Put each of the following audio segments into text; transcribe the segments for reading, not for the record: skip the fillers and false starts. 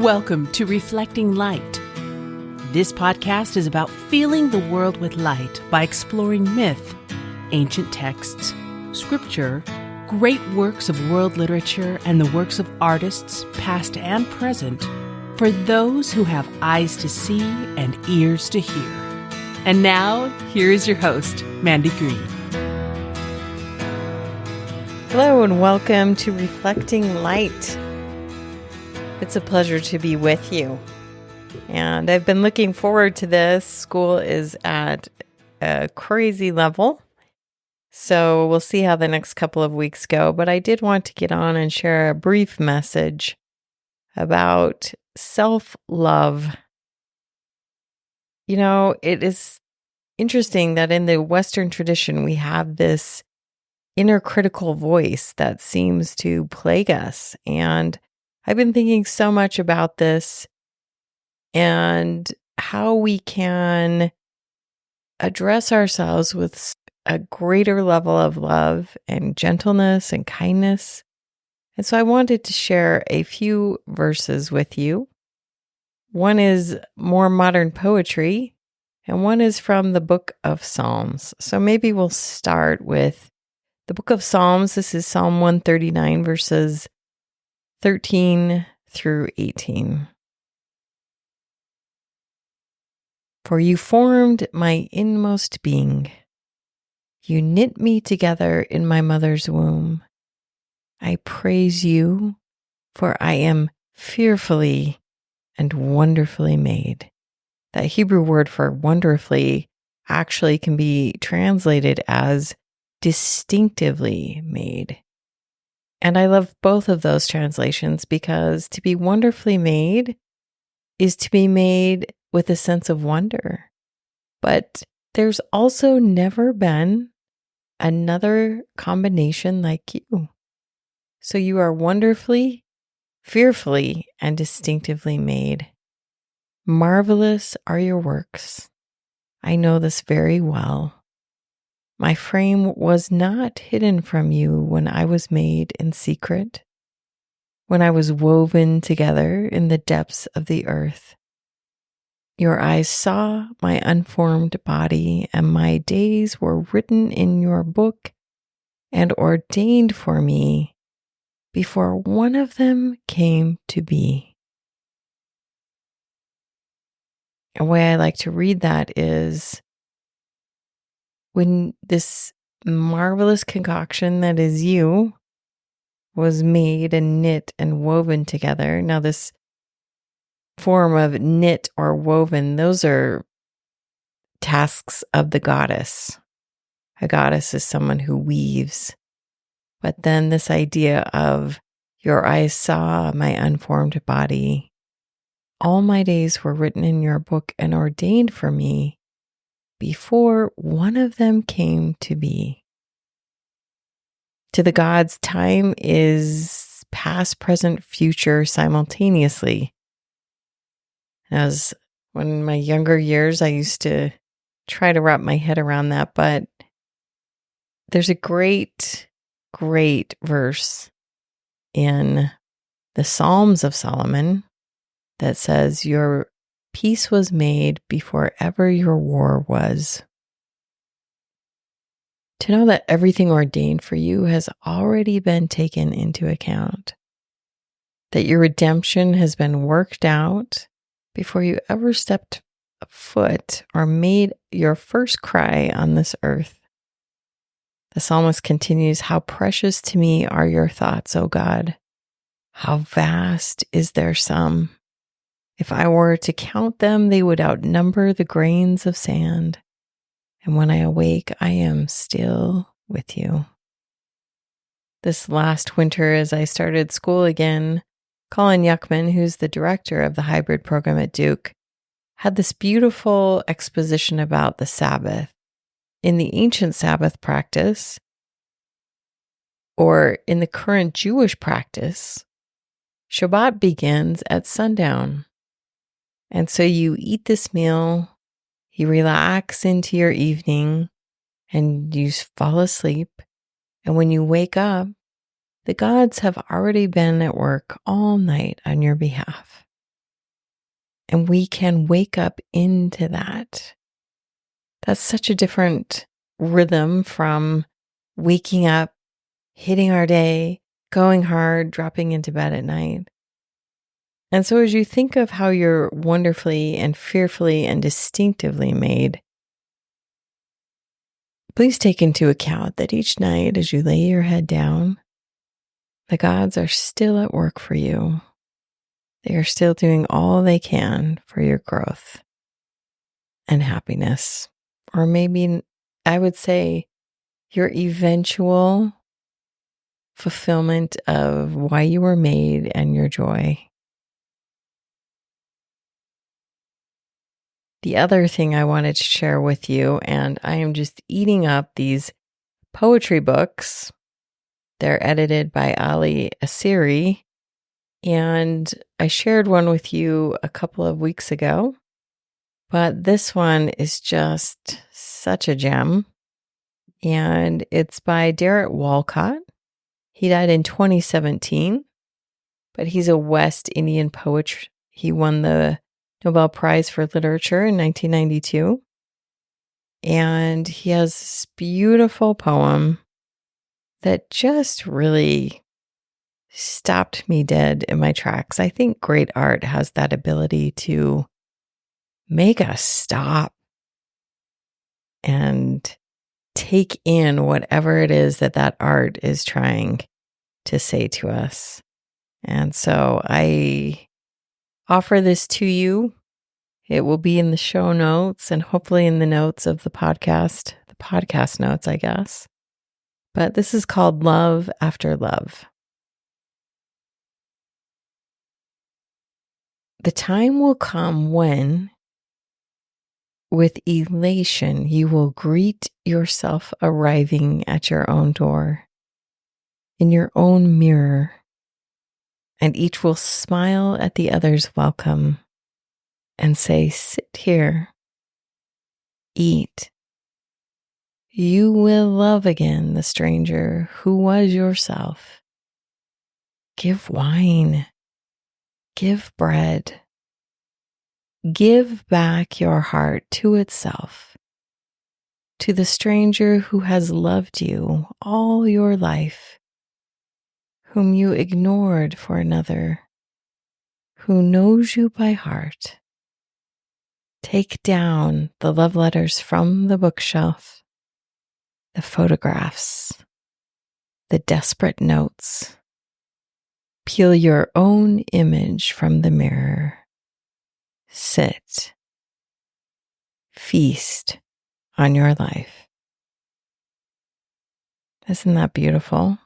Welcome to Reflecting Light. This podcast is about filling the world with light by exploring myth, ancient texts, scripture, great works of world literature, and the works of artists, past and present, for those who have eyes to see and ears to hear. And now, here is your host, Mandy Green. Hello and welcome to Reflecting Light. It's a pleasure to be with you. And I've been looking forward to this. School is at a crazy level. So we'll see how the next couple of weeks go. But I did want to get on and share a brief message about self-love. You know, it is interesting that in the Western tradition, we have this inner critical voice that seems to plague us. And I've been thinking so much about this and how we can address ourselves with a greater level of love and gentleness and kindness. And so I wanted to share a few verses with you. One is more modern poetry, and one is from the book of Psalms. So maybe we'll start with the book of Psalms. This is Psalm 139, verses 13 through 18. For you formed my inmost being. You knit me together in my mother's womb. I praise you, for I am fearfully and wonderfully made. That Hebrew word for wonderfully actually can be translated as distinctively made. And I love both of those translations because to be wonderfully made is to be made with a sense of wonder. But there's also never been another combination like you. So you are wonderfully, fearfully, and distinctively made. Marvelous are your works. I know this very well. My frame was not hidden from you when I was made in secret, when I was woven together in the depths of the earth. Your eyes saw my unformed body, and my days were written in your book and ordained for me before one of them came to be. A way I like to read that is, when this marvelous concoction that is you was made and knit and woven together. Now, this form of knit or woven, those are tasks of the goddess. A goddess is someone who weaves. But then this idea of your eyes saw my unformed body. All my days were written in your book and ordained for me before one of them came to be. To the gods, time is past, present, future simultaneously. As when in my younger years, I used to try to wrap my head around that, but there's a great verse in the Psalms of Solomon that says, your peace was made before ever your war was. To know that everything ordained for you has already been taken into account. That your redemption has been worked out before you ever stepped a foot or made your first cry on this earth. The psalmist continues, how precious to me are your thoughts, O God. How vast is their sum. If I were to count them, they would outnumber the grains of sand. And when I awake, I am still with you. This last winter, as I started school again, Colin Yuckman, who's the director of the hybrid program at Duke, had this beautiful exposition about the Sabbath. In the ancient Sabbath practice, or in the current Jewish practice, Shabbat begins at sundown. And so you eat this meal, you relax into your evening, and you fall asleep. And when you wake up, the gods have already been at work all night on your behalf. And we can wake up into that. That's such a different rhythm from waking up, hitting our day, going hard, dropping into bed at night. And so as you think of how you're wonderfully and fearfully and distinctively made, please take into account that each night as you lay your head down, the gods are still at work for you. They are still doing all they can for your growth and happiness. Or maybe I would say your eventual fulfillment of why you were made and your joy. The other thing I wanted to share with you, and I am just eating up these poetry books. They're edited by Ali Asiri, and I shared one with you a couple of weeks ago, but this one is just such a gem, and it's by Derek Walcott. He died in 2017, but he's a West Indian poet. He won the Nobel Prize for Literature in 1992. And he has this beautiful poem that just really stopped me dead in my tracks. I think great art has that ability to make us stop and take in whatever it is that art is trying to say to us. And so I offer this to you. It will be in the show notes and hopefully in the notes of the podcast notes, I guess. But this is called Love After Love. The time will come when, with elation, you will greet yourself arriving at your own door, in your own mirror, and each will smile at the other's welcome and say, "Sit here, eat." You will love again the stranger who was yourself. Give wine, give bread, give back your heart to itself, to the stranger who has loved you all your life, whom you ignored for another, who knows you by heart. Take down the love letters from the bookshelf, the photographs, the desperate notes. Peel your own image from the mirror. Sit. Feast on your life. Isn't that beautiful?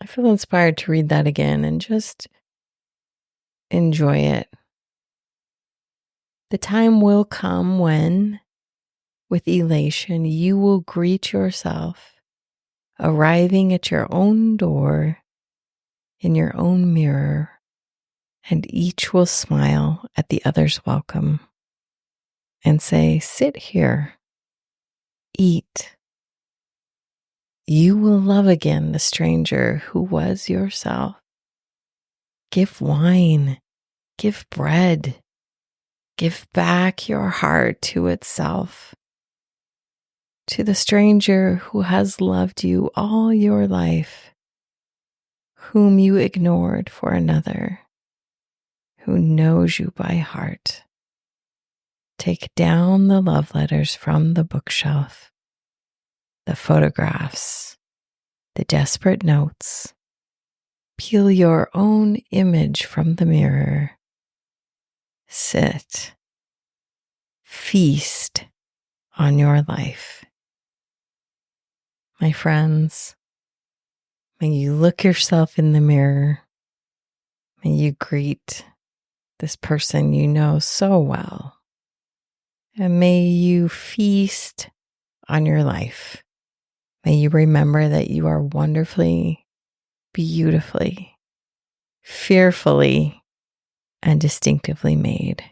I feel inspired to read that again and just enjoy it. The time will come when, with elation, you will greet yourself, arriving at your own door, in your own mirror, and each will smile at the other's welcome and say, "Sit here, eat." You will love again the stranger who was yourself. Give wine, give bread, give back your heart to itself, to the stranger who has loved you all your life, whom you ignored for another, who knows you by heart. Take down the love letters from the bookshelf, the photographs, the desperate notes. Peel your own image from the mirror. Sit. Feast on your life. My friends, may you look yourself in the mirror. May you greet this person you know so well. And may you feast on your life. May you remember that you are wonderfully, beautifully, fearfully, and distinctively made.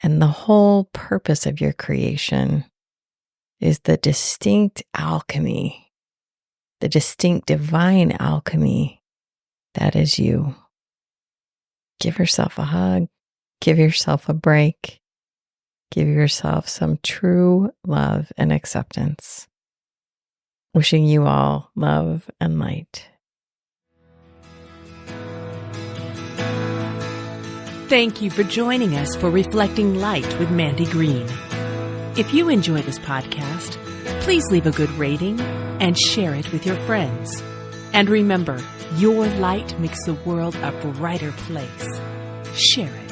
And the whole purpose of your creation is the distinct alchemy, the distinct divine alchemy that is you. Give yourself a hug. Give yourself a break. Give yourself some true love and acceptance. Wishing you all love and light. Thank you for joining us for Reflecting Light with Mandy Green. If you enjoy this podcast, please leave a good rating and share it with your friends. And remember, your light makes the world a brighter place. Share it.